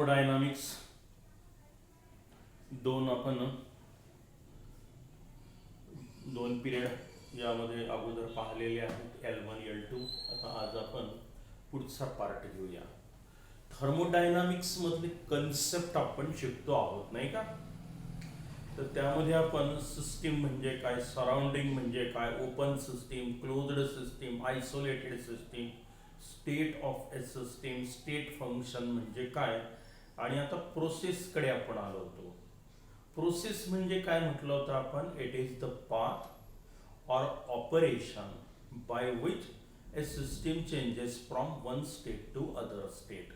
Thermodynamics दोन period यामध्ये अगोदर पाहिलेले आहेत L1 L2. आता आज आपण पुढचा पार्ट घेऊया. थर्मोडायनामिक्स मधले कन्सेप्ट आपण शिकतो आहोत नाही का. तर त्यामध्ये आपण सिस्टीम म्हणजे काय, सराउंडिंग म्हणजे काय, open system, closed system, isolated system, state of a system, state function म्हणजे काय, आणि आता प्रोसेस कडे आपण आलो होतो. प्रोसेस म्हणजे काय म्हटलं होतं आपण, it is the path or operation by which a system changes from one state to other state.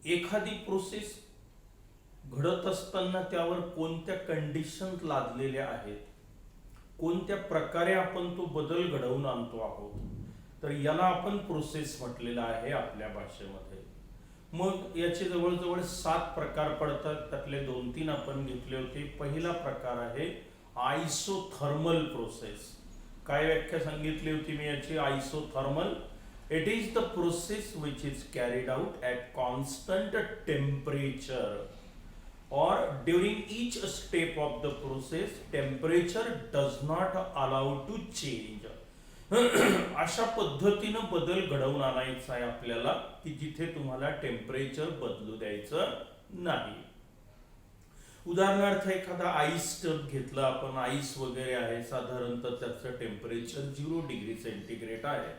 एखादी प्रोसेस घडत असताना त्यावर कोणत्या कंडिशन लादलेल्या आहेत, कोणत्या प्रकारे आपण तो बदल घडवून आणतो आहोत, तर याला आपण प्रोसेस म्हटलेलं आहे आपल्या भाषेमध्ये. मग याचे जवळजवळ 7 प्रकार पडतात. त्यातले 2-3 आपण घेतले होते. पहिला प्रकार आहे आयसोथर्मल प्रोसेस. काय व्याख्या सांगितली होती मी याची? Isothermal, it is the process which is carried out at constant temperature or during each step of the process temperature does not allow to change. अशा पद्धतीनं बदल घडवून आणायचा आहे आपल्याला की जिथे तुम्हाला टेम्परेचर बदलू द्यायचं नाही. उदाहरणार्थ एखादा आईस टब घेतला आपण, आईस वगैरे आहे, साधारणतः त्याचं टेम्परेचर 0 डिग्री सेंटीग्रेड आहे,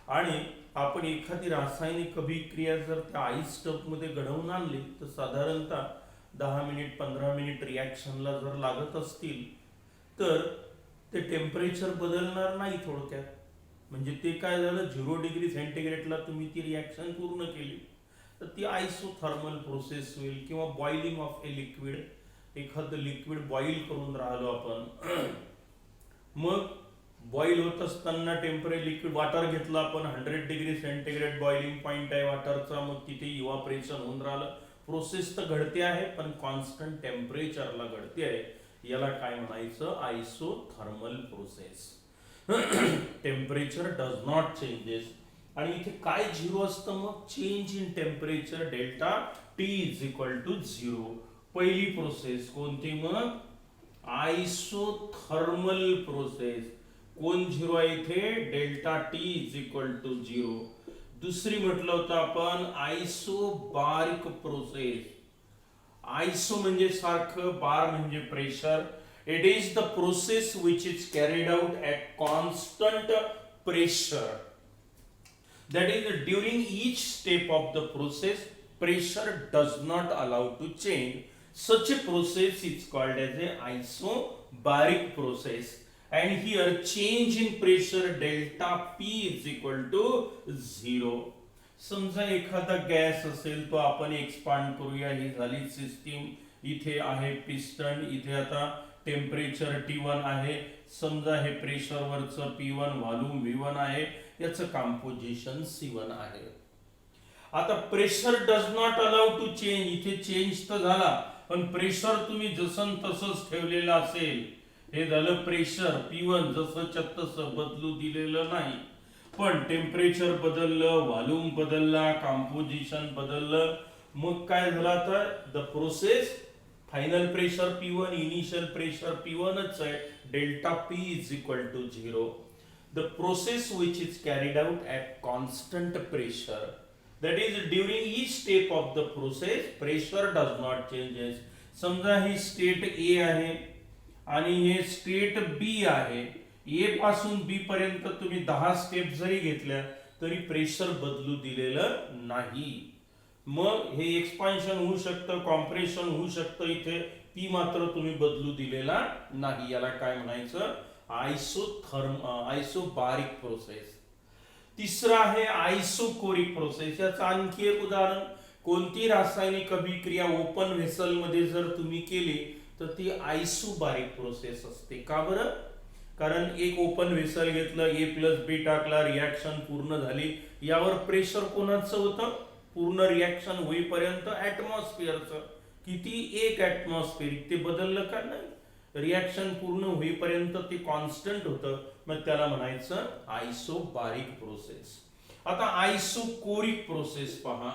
आणि आपण एखादी रासायनिक अभिक्रिया जर त्या आईस टब मध्ये घडवून आणली तर साधारणतः 10 मिनिट 15 मिनिट रिॲक्शनला जर लागत असतील तर ते टेम्परेचर बदलणार नाही थोडक्यात. म्हणजे ते काय झालं, 0 डिग्री सेंटीग्रेडला तुम्ही ती रिॲक्शन पूर्ण केली तर ती आयसोथर्मल प्रोसेस होईल. किंवा बॉइलिंग ऑफ ए लिक्विड, एखादं लिक्विड बॉईल करून राहिलो आपण, मग बॉईल होत असताना लिक्विड वॉटर घेतलं आपण, 100 डिग्री सेंटीग्रेड बॉइलिंग पॉइंट आहे वॉटरचा, मग तिथे इव्हापोरेशन होऊन राहिलं. प्रोसेस तर घडते आहे पण कॉन्स्टंट टेम्परेचरला घडते आहे. याला काय म्हणायचं? Isothermal process. Temperature does not changes. आणि इथे काय 0 असतं मग? Change in temperature delta T is equal to 0. पहिली प्रोसेस कोणती मग? Isothermal process. कोण 0 आहे इथे? Delta T is equal to 0. दुसरी म्हटलं होतं आपण आयसोबारिक प्रोसेस. आयसो म्हणजे सारखं, बार म्हणजे pressure. It is the process which is carried out at constant pressure. That is during each step of the process pressure does not allow to change. Such a process is called as a isobaric process. And here change in pressure delta P is equal to 0. समजा एखादा gas असेल तो आपण expand करूया. ही झाली system. इथे आहे piston, इथे आता टेम्परेचर T1 आहे. समजा हे प्रेशर वरचं P1, व्हॉल्यूम V1 आहे, याचं कंपोजिशन C1 आहे. आता pressure does not allow to change. इथे चेंज तर झाला पण प्रेशर तुम्ही जसं तसंच ठेवलेलं असेल. हे झालं प्रेशर P1 जसंच्या तसं बदलू दिलेलं नाही. पण टेम्परेचर बदललं, व्हॉल्यूम बदलला, कंपोजिशन बदललं. मग काय झालं? आता the process final pressure P1, initial pressure P1च आहे. Delta P is equal to 0. The process which is carried out at constant pressure, that is during each step of the process pressure does not changes. समजा ही state A आहे आणि हे state बी आहे. ए पासून बी पर्यंत तुम्ही 10 स्टेप जरी घेतल्या तरी प्रेशर बदलू दिलेलं नाही. मग हे एक्सपान्शन होऊ शकतं, कॉम्प्रेशन होऊ शकतं, इथे पी मात्र तुम्ही बदलू दिलेला नाही. याला काय म्हणायचं? Isobaric process. तिसरं आहे आयसोकोरिक प्रोसेस. याचं आणखी एक उदाहरण, कोणती रासायनिक अभिक्रिया ओपन व्हेसल मध्ये जर तुम्ही केली तर ती आयसोबारिक प्रोसेस असते. का बरं? कारण एक ओपन व्हेसल घेतलं, A+B टाकला, रिॲक्शन पूर्ण झाली. यावर प्रेशर कोणाचं होतं? पूर्ण रिॲक्शन होईपर्यंत ॲटमॉस्फिअरचं. किती? 1 ॲटमॉस्फिअर. ते बदललं का? नाही. रिॲक्शन पूर्ण होईपर्यंत ते कॉन्स्टंट होतं. मग त्याला म्हणायचं आयसोबारिक प्रोसेस. आता आयसोकोरिक प्रोसेस पहा.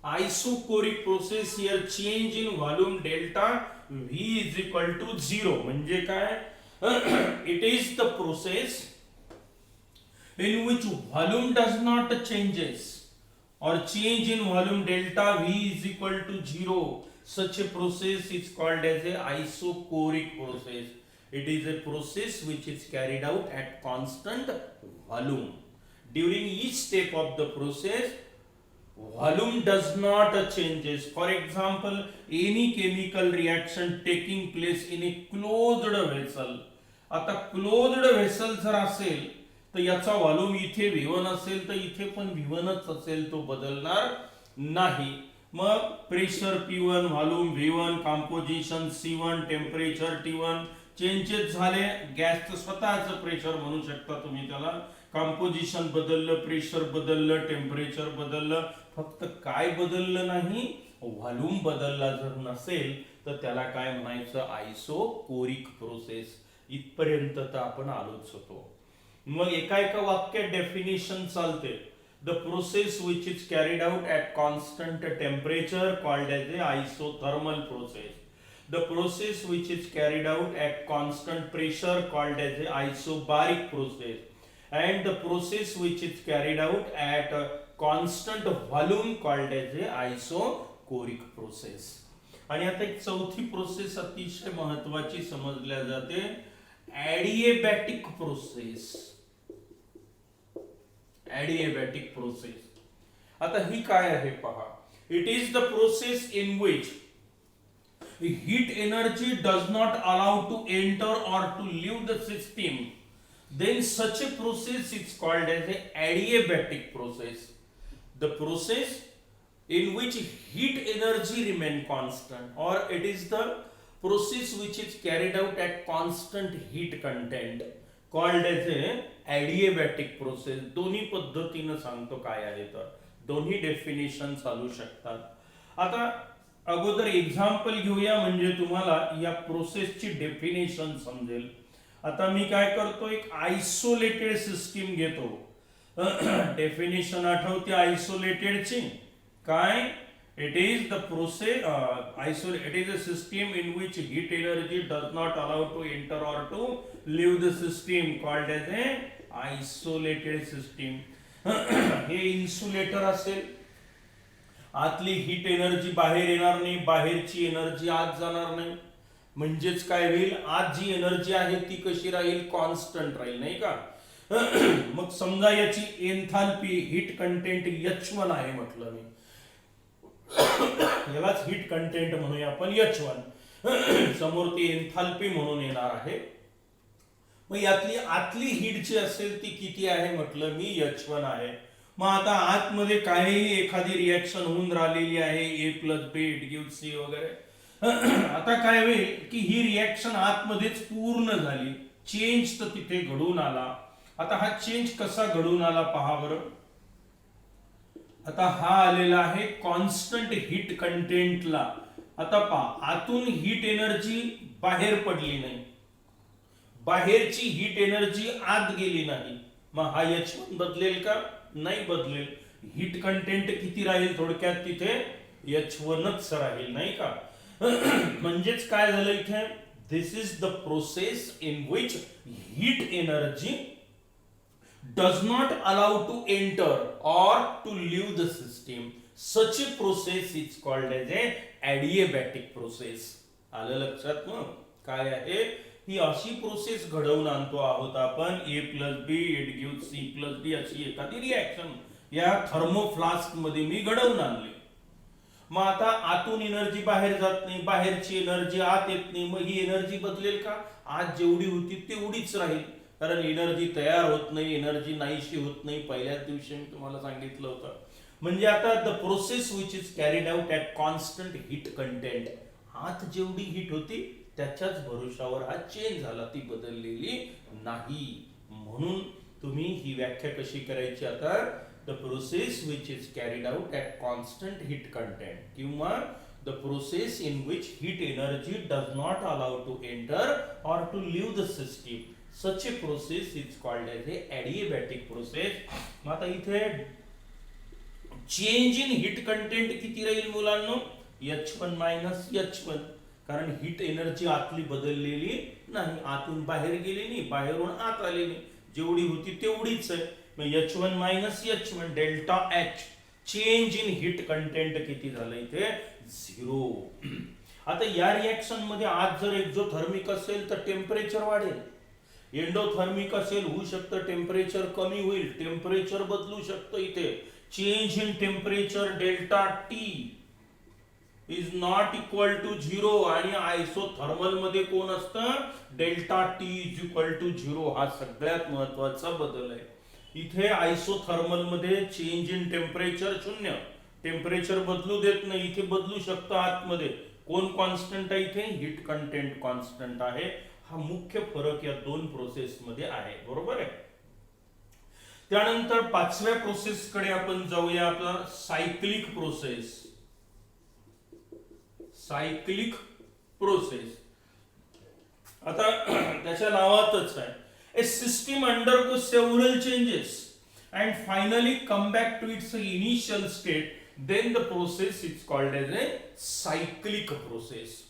Isochoric process, here change in volume delta V is equal to 0. म्हणजे काय? It is the process in which volume does not changes or change in volume delta V is equal to 0. Such a process is called as a isochoric process. It is a process which is carried out at constant volume. During each step of the process, volume does not changes. For example, any chemical reaction taking place in a closed vessel. आता closed vessel जर असेल तर याचा volume इथे V1 असेल तर इथे पण V1च असेल, तो बदलणार नाही. मग pressure P1, volume V1, composition C1, temperature T1 changes झाले. गॅसचं स्वतःचं प्रेशर म्हणू शकता तुम्ही त्याला. कंपोजिशन बदललं, प्रेशर बदललं, टेम्परेचर बदललं, फक्त काय बदललं नाही? व्हॉल्यूम बदलला जर नसेल तर त्याला काय म्हणायचं? Isochoric process. इथपर्यंत तर आपण आलोच होतो. मग एका एका वाक्यात डेफिनेशन चालते. The process which is carried out at constant temperature called as A isothermal process. The process which is carried out at constant pressure called as a isobaric process, and the process which is carried out at a constant volume called as a isochoric process. आणि आता एक चौथी process अतिशय महत्वाची समजल्या जाते, ॲडिएबॅटिक process. ॲडिएबॅटिक process. आता ही काय आहे पहा. It is the process in which heat energy does not allow to enter or to leave the system, then such a process is called as a adiabatic process. The process in which heat energy remain constant, or it is the process which is carried out at constant heat content called as a adiabatic process. दोन्ही पद्धतीने सांगतो काय आहे तर दोन्ही definition चालू शकतात. आता अगोदर एक्झाम्पल घेऊया म्हणजे तुम्हाला या प्रोसेसची डेफिनेशन समजेल. आता मी काय करतो, एक आयसोलेटेड सिस्टीम घेतो. डेफिनेशन आठवते आयसोलेटेडची काय? It is the process it is a system in which heat energy does not allow to enter or to leave the system called as a isolated system. हे इन्सुलेटर असेल, आतली heat energy बाहेर येणार नाही, बाहेरची एनर्जी आत जाणार नाही. म्हणजेच काय होईल? आत जी एनर्जी आहे ती कशी राहील? कॉन्स्टंट राहील, नाही का? मग समजा याची एन्थाल्पी हीट कंटेंट H1 आहे म्हटलं मी, यालाच हीट कंटेंट म्हणूया आपण H1. समोर ती एन्थाल्पी म्हणून येणार आहे. मग यातली आतली हीट जी असेल ती किती आहे म्हटलं मी? H1 आहे. मग आता आतमध्ये काहीही एखादी रिएक्शन होऊन राहिलेली आहे, A + B it give C वगैरे. आता काय होईल की ही रिएक्शन आतमध्येच पूर्ण झाली, चेंज तर तिथे घडून आला. आता हा चेंज कसा घडून आला पहा बरं. आता हा आलेला आहे कॉन्स्टंट हीट कंटेंटला. आता पहा, आतून हीट एनर्जी बाहेर पडली नाही, बाहेरची हीट एनर्जी आत गेली नाही. मग हा H1 बदलेल का? नाही बदलेल. हीट कंटेंट किती राहील? थोडक्यात तिथे H1च राहील, नाही का? म्हणजेच काय झालं इथे? This is the process in which heat energy does not allow to enter or to leave the system. Such a process is called as a adiabatic process. आलं लक्षात? मग काय आहे? ही अशी प्रोसेस घडवून आणतो आहोत आपण. A + B it give C + D अशी एखादी रिएक्शन या थर्मोफ्लास्क मध्ये मी घडवून आणली. मग आता आतून एनर्जी बाहेर जात नाही, बाहेरची एनर्जी आत येत नाही. मग ही एनर्जी बदलेल का? आत जेवढी होती तेवढीच राहील, कारण एनर्जी तयार होत नाही, एनर्जी नाहीशी होत नाही. पहिल्याच दिवशी मी तुम्हाला सांगितलं होतं. म्हणजे आता the process which is carried out at constant heat content, आत जेवढी हीट होती त्याच्याच भरोशावर हा चेंज झाला, ती बदललेली नाही. म्हणून तुम्ही ही व्याख्या कशी करायची आता? The process which is carried out at constant heat content, किंवा the process in which heat energy does not allow to enter or to leave the system. Such a process is called as a adiabatic process. मग आता इथे change in heat content किती राहील मुलांनो? H1 minus H1, कारण heat energy आतली बदललेली नाही, आतून बाहेर गेली नाही, बाहेरून आत आली नाही, जेवढी होती तेवढीच आहे. मग H1 minus H1 delta H, change in heat content किती झालं इथे? 0. आता या रिएक्शन मध्ये आज जर एक्झोथर्मिक असेल तर टेम्परेचर वाढेल, एंडोथर्मिक असेल होऊ शकतं टेम्परेचर कमी होईल, टेम्परेचर बदलू शकतं. इथे change in temperature delta T is not equal to 0 आणि आयसोथर्मल मध्ये कोण असतं? Delta T is equal to 0. हा सगळ्यात महत्वाचा बदल आहे. इथे आयसोथर्मल मध्ये चेंज इन टेम्परेचर 0, टेम्परेचर बदलू देत नाही, इथे बदलू शकतं आतमध्ये. कोण कॉन्स्टंट आहे इथे? हीट कंटेंट कॉन्स्टंट आहे. हा मुख्य फरक या दोन प्रोसेस मध्ये आहे, बरोबर आहे. त्यानंतर पाचव्या प्रोसेस कडे आपण जाऊया, आपला सायक्लिक प्रोसेस. सायक्लिक प्रोसेस आता त्याच्या नावातच आहे, a system undergo several changes and finally come back to its initial state, then the process is called as a cyclic process.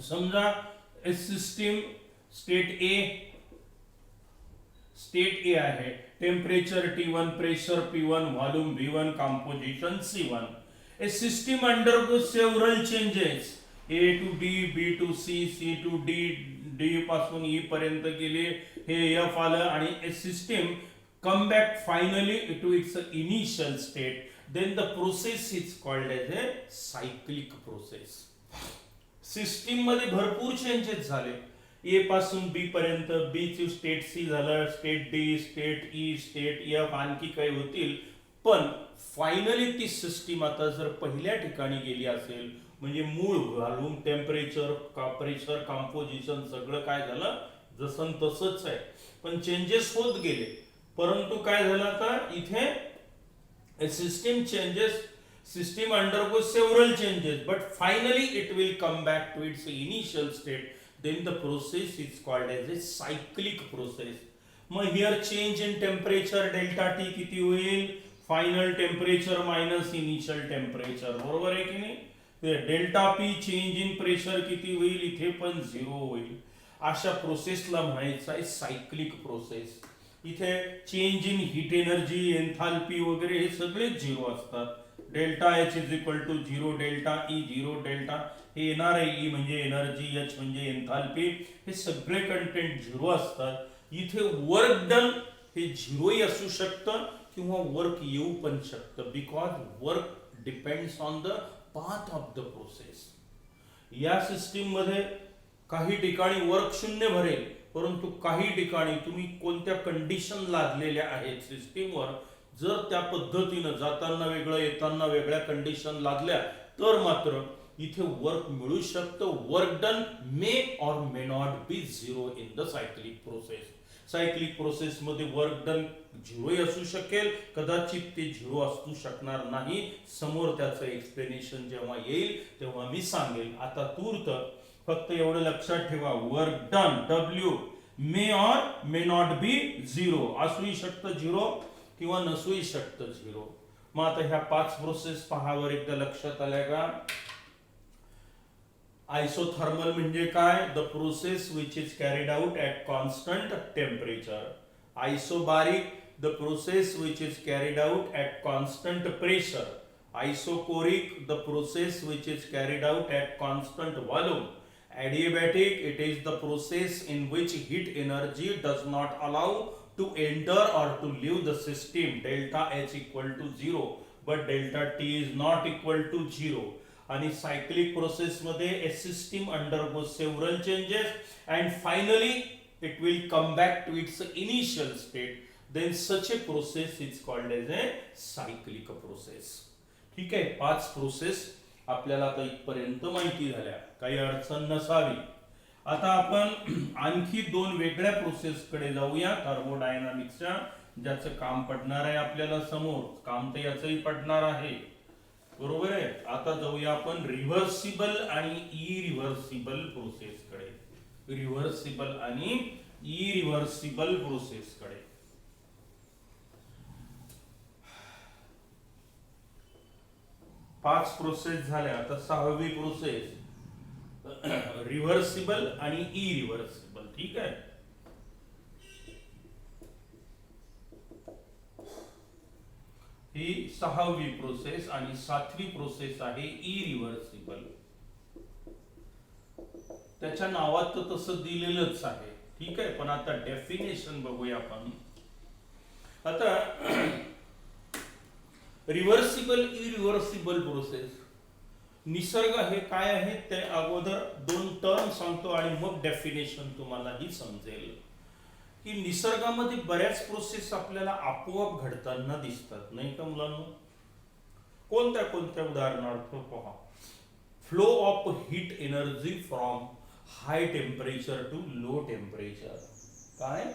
समजा ए सिस्टम स्टेट ए आहे, temperature T1, pressure P1, volume V1, composition C1. A system undergo several changes, A to B, B to C, C to D, D पासून E पर्यंत गेले, हे F आलं आणि a system come back finally to its initial state, then the process is called as a cyclic process. System मध्ये भरपूर changes झाले, ए पासून बी पर्यंत, बी ची स्टेट सी झालं, state D, state E, state F, आणखी काही होतील, पण फायनली ती सिस्टीम आता जर पहिल्या ठिकाणी गेली असेल म्हणजे मूळ व्हॉल्यूम, टेम्परेचर, प्रेशर, कंपोजिशन सगळं काय झालं जसं तसंच आहे, पण चेंजेस होत गेले. परंतु काय झालं आता इथे system changes, system undergoes several changes but finally it will come back to its initial state, then the process is called as a cyclic process. मग here change in temperature delta T किती होईल? final temperature minus initial temperature, बरोबर आहे की नाही? Delta P change in pressure किती होईल? इथे पण 0 होईल. अशा प्रोसेसला म्हणायचं आहे सायक्लिक प्रोसेस. इथे change in heat energy, enthalpy वगैरे हे सगळे 0 असतात. Delta H is equal to 0, delta E 0, delta हे येणार आहे E म्हणजे एनर्जी, H म्हणजे एन्थाल्पी, हे सगळे कंटेंट 0 असतात. इथे वर्क डन हे 0 असू शकतं किंवा वर्क येऊ पण शकतं, because work depends on the path of the process. या सिस्टीम मध्ये काही ठिकाणी वर्क 0 भरेल, परंतु काही ठिकाणी तुम्ही कोणत्या कंडिशन लादलेल्या आहेत सिस्टीमवर, जर त्या पद्धतीनं जाताना वेगळं येताना वेगळ्या कंडिशन लागल्या तर मात्र इथे वर्क मिळू शकतं. वर्क डन मे और may not be 0 in the cyclic process. Cyclic process मध्ये वर्क डन 0 असू शकेल, कदाचित ते 0 असू शकणार नाही. समोर त्याचं एक्सप्लेनेशन जेव्हा येईल तेव्हा मी सांगेल. आता तूर्त फक्त एवढं लक्षात ठेवा, वर्क डन W मे और मे नॉट बी 0 असू शकतं 0 किंवा नसूही शकतं 0. मग आता ह्या 5 प्रोसेस पहावर एकदा लक्षात आल्या का? आयसोथर्मल म्हणजे काय? The process which is carried out at constant temperature. Isobaric the process which is carried out at constant pressure. Isochoric the process which is carried out at constant volume. Adiabatic, it is the process in which heat energy does not allow to enter or to leave the system, delta H equal to 0 but delta T is not equal to 0. आणि cyclic process मध्ये a system undergoes several changes and finally it will come back to its initial state, then such a process is called as a cyclic process. ठीक आहे, 5 process आपल्याला आता इथपर्यंत माहिती झाल्या, काही अडचण नसावी. आता आपण आणखी 2 वेगळ्या प्रोसेस कडे जाऊया थर्मोडायनामिक्सच्या, ज्याचं काम पडणार आहे आपल्याला समोर. काम तर याचंही पडणार आहे, बरोबर आहे. आता जाऊया आपण रिव्हर्सिबल आणि इरिव्हर्सिबल प्रोसेस कडे. रिव्हर्सिबल आणि इरिव्हर्सिबल प्रोसेस कडे. पाच प्रोसेस झाल्या, आता सहावी प्रोसेस रिव्हर्सिबल आणि इरिव्हर्सिबल. ठीक आहे. ही सहावी प्रोसेस आणि सातवी प्रोसेस आहे इरिव्हर्सिबल. त्याच्या नावात तर तसं दिलेलंच आहे. ठीक आहे. पण आता डेफिनेशन बघूया आपण. आता रिव्हर्सिबल इरिव्हर्सिबल प्रोसेस निसर्ग हे काय आहे ते अगोदर दोन टर्म सांगतो आणि मग डेफिनेशन तुम्हालाही समजेल की निसर्गामध्ये बऱ्याच प्रोसेस आपल्याला आपोआप घडताना दिसतात, नाही का मुलांना? कोणत्या कोणत्या? उदाहरणार्थ पहा, flow of heat energy from high temperature to low temperature. काय?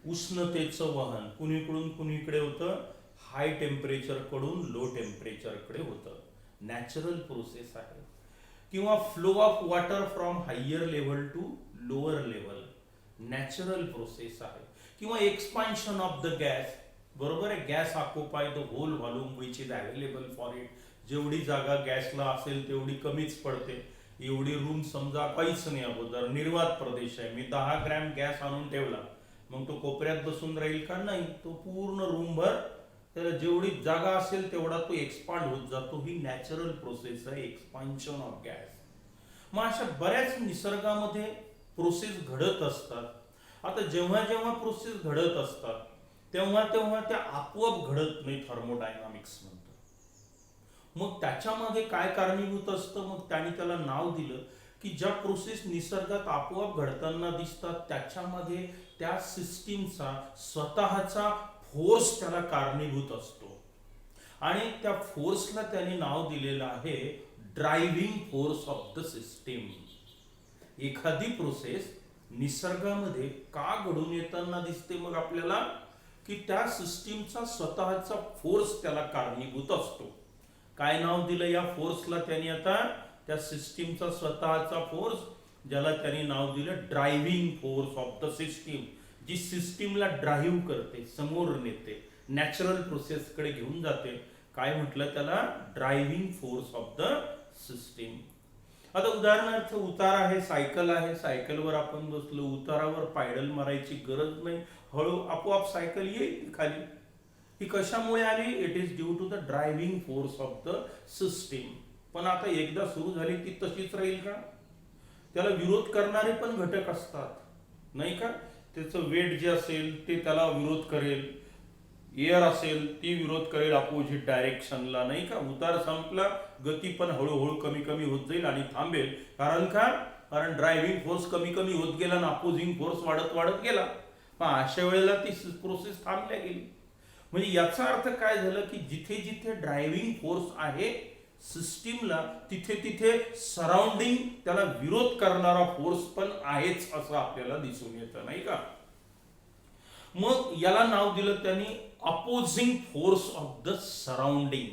उष्णतेचं वहन कुणीकडून कुणीकडे होतं? हाय टेम्परेचर कडून लो टेम्परेचर कडे होतं. नॅचरल प्रोसेस आहे. किंवा flow of water from higher level to lower level, natural process आहे. किंवा एक्सपान्शन ऑफ द गॅस, बरोबर आहे. Gas occupy the whole volume which is available for it. जेवढी जागा गॅसला असेल तेवढी कमीच पडते. एवढी रूम समजा काहीच नाही, अगोदर निर्वात प्रदेश आहे, मी 10 ग्रॅम गॅस आणून ठेवला, मग तो कोपऱ्यात बसून राहील का? नाही. तो पूर्ण रूमभर त्याला जेवढी जागा असेल तेवढा तो एक्सपांड होत जातो. ही नॅचरल प्रोसेस आहे, एक्सपान्शन ऑफ गॅस. मग अशा बऱ्याच निसर्गामध्ये प्रोसेस घडत असतात. आता जेव्हा जेव्हा प्रोसेस घडत असतात तेव्हा तेव्हा त्या आपोआप घडत नाही, थर्मोडायनामिक्स म्हणतात. मग त्याच्यामध्ये काय कारणीभूत असतं? मग त्यांनी त्याला नाव दिलं की ज्या प्रोसेस निसर्गात आपोआप घडताना दिसतात त्याच्यामध्ये त्या सिस्टीमचा स्वतःचा फोर्स त्याला कारणीभूत असतो. आणि त्या फोर्सला त्यांनी नाव दिलेलं आहे driving force of the system. एखादी प्रोसेस निसर्गामध्ये का घडून येताना दिसते मग आपल्याला? की त्या सिस्टीमचा स्वतःचा फोर्स त्याला कारणीभूत असतो. काय नाव दिलं या फोर्सला त्यांनी? आता त्या सिस्टीमचा स्वतःचा फोर्स, ज्याला त्यांनी नाव दिलं driving force of the system. जी सिस्टीमला ड्राईव्ह करते, समोर नेते, नॅचरल प्रोसेस कडे घेऊन जाते. काय म्हटलं त्याला? Driving force of the system. आता उदाहरणार्थ उतार आहे, सायकल आहे, सायकलवर आपण बसलो, उतारावर पायडल मारायची गरज नाही, हळू आपोआप सायकल येईल खाली. ही कशामुळे आली? It is due to the driving force of the system. पण आता एकदा सुरू झाली ती तशीच राहील का? त्याला विरोध करणारे पण घटक असतात, नाही का? त्याचं वेट जे असेल ते त्याला विरोध करेल, एअर असेल ती विरोध करेल अपोजिट डायरेक्शनला, नाही का? उतार संपला, गती पण हळूहळू कमी कमी होत जाईल आणि थांबेल. कारण का? कारण ड्रायव्हिंग फोर्स कमी कमी होत गेला आणि अपोजिंग फोर्स वाढत वाढत गेला. पण अशा वेळेला ती प्रोसेस थांबल्या गेली. म्हणजे याचा अर्थ काय झालं की जिथे जिथे ड्रायव्हिंग फोर्स आहे सिस्टीमला, तिथे तिथे सराउंडिंग त्याला विरोध करणारा फोर्स पण आहेच असं आपल्याला दिसून येतं, नाही का? मग याला नाव दिलं त्यांनी opposing force of the surrounding.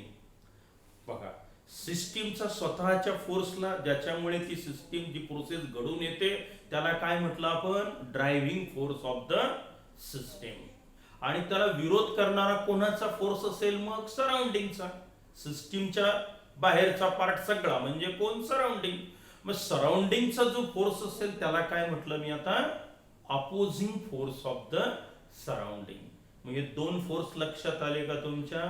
बघा, सिस्टीमचा स्वतःच्या फोर्सला, ज्याच्यामुळे ती सिस्टीम जी प्रोसेस घडून येते त्याला काय म्हटलं आपण? Driving force of the system. आणि त्याला विरोध करणारा कोणाचा फोर्स असेल? मग सराउंडिंगचा. सिस्टीमच्या बाहेरचा पार्ट सगळा म्हणजे कोण? सराउंडिंग. मग सराउंडिंगचा जो फोर्स असेल त्याला काय म्हटलं मी आता? Opposing force of the surrounding. म्हणजे दोन फोर्स लक्षात आले का तुमच्या?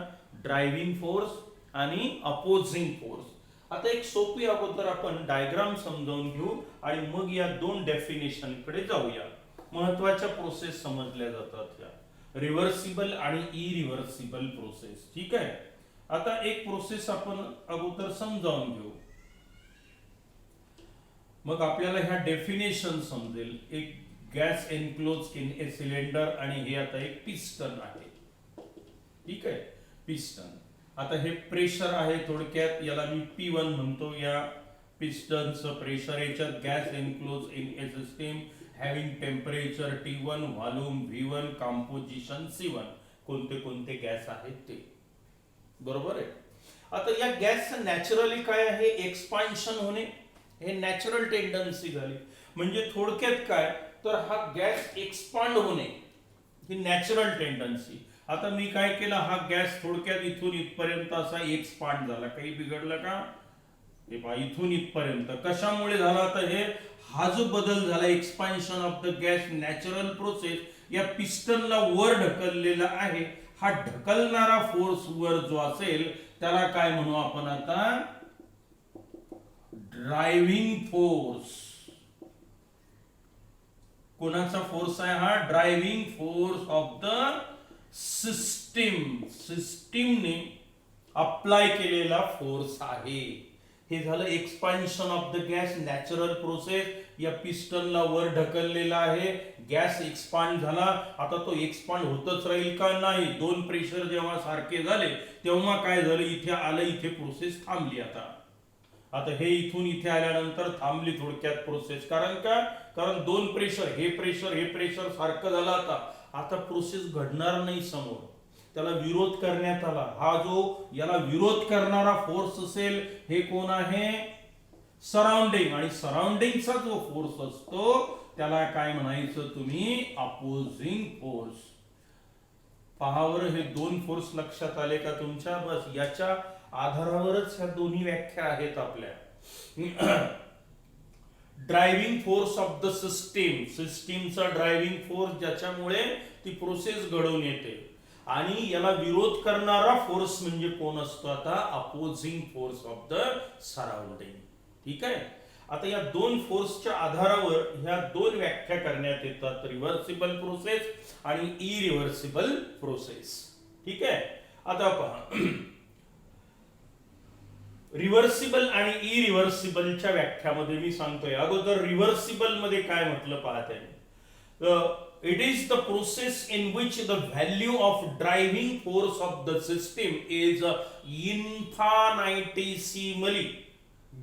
ड्रायव्हिंग फोर्स आणि अपोजिंग फोर्स. आता एक सोपी अगोदर आपण डायग्राम समजावून घेऊ आणि मग या दोन डेफिनेशन कडे जाऊया. महत्वाच्या प्रोसेस समजल्या जातात या रिव्हर्सिबल आणि इरिव्हर्सिबल प्रोसेस. ठीक आहे. आता एक प्रोसेस आपण अगोदर समजावून घेऊ, मग आपल्याला ह्या डेफिनेशन समजेल. एक gas enclose in a cylinder आणि हे आता एक पिस्टन आहे. ठीक आहे, पिस्टन. आता हे प्रेशर आहे, थोडक्यात याला मी P1 म्हणतो. या पिस्टनचं प्रेशर, याच्यात gas enclose in a system having temperature T1, volume V1, composition C1. कोणते कोणते गॅस आहेत ते, बरोबर आहे. आता या गॅसचं नॅचरली काय आहे? एक्सपान्शन होणे, हे नॅचरल टेंडन्सी झाली. म्हणजे थोडक्यात काय, तर हा गॅस एक्सपांड होणे ही नॅचरल टेंडन्सी. आता मी काय केलं, हा गॅस थोडक्यात इथून इथपर्यंत असा एक्सपांड झाला, काही बिघडलं का? हे पहा इथून इथपर्यंत कशामुळे झाला, तर हे हा जो बदल झाला expansion of the gas natural process, या पिस्टनला वर ढकललेला आहे. हा ढकलणारा फोर्स वर जो असेल त्याला काय म्हणू आपण आता, ड्रायव्हिंग फोर्स. कोणाचा फोर्स आहे हा? Driving force of the system. सिस्टीमने अप्लाय केलेला फोर्स आहे. हे झालं expansion of the gas natural process. या पिस्टनला वर ढकललेला आहे, गॅस एक्सपांड झाला. आता तो एक्सपांड होतच राहील का? नाही. दोन प्रेशर जेव्हा सारखे झाले तेव्हा काय झालं, इथे आलं, इथे प्रोसेस थांबली. आता हे इथून इथे आल्यानंतर थांबली थोडक्यात प्रोसेस. कारण का? कारण दोन प्रेशर, हे प्रेशर सारखं झालं. आता प्रोसेस घडणार नाही समोर, त्याला विरोध करण्यात आला. हा जो याला विरोध करणारा फोर्स असेल हे कोण आहे? सराउंडिंग. आणि सराउंडिंगचा जो फोर्स असतो त्याला काय म्हणायचं तुम्ही? Opposing force. पहावर हे दोन फोर्स लक्षात आले का तुमच्या? बस याच्या आधारावरच ह्या दोन्ही व्याख्या आहेत आपल्या. Driving force of the system, सिस्टीमचा ड्रायव्हिंग फोर्स ज्याच्यामुळे ती प्रोसेस घडून येते. आणि याला विरोध करणारा फोर्स म्हणजे कोण असतो? आता opposing force of the surrounding. ठीक आहे. आता या दोन फोर्सच्या आधारावर ह्या दोन व्याख्या करण्यात येतात, रिव्हर्सिबल प्रोसेस आणि इरिव्हर्सिबल प्रोसेस. ठीक आहे. आता पहा, रिव्हर्सिबल आणि इरिव्हर्सिबलच्या व्याख्यामध्ये मी सांगतोय. अगोदर रिव्हर्सिबल मध्ये काय म्हटलं पाहते, it is the process in which the value of driving force of the system is infinitesimally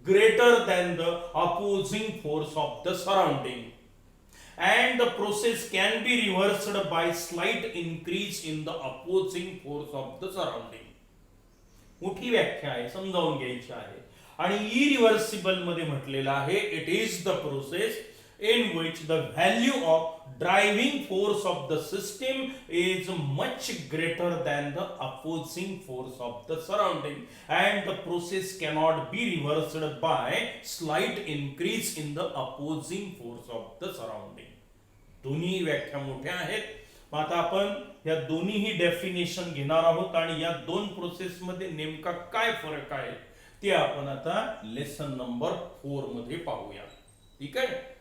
greater than the opposing force of the surrounding, and the process can be reversed by slight increase in the opposing force of the surrounding. मोठी व्याख्या आहे, समजावून घ्यायची आहे. आणि irreversible मध्ये म्हटलेलं आहे, it is the process in which the value of driving force of the system is much greater than the opposing force of the surrounding, and the process cannot be reversed by slight increase in the opposing force of the surrounding. दोन्ही व्याख्या मोठ्या आहेत. मग आता आपण या दोन्हीही definition घेणार आहोत आणि या दोन प्रोसेस मध्ये नेमका काय फरक आहे ते आपण आता लेसन नंबर 4 मध्ये पाहूया. ठीक आहे.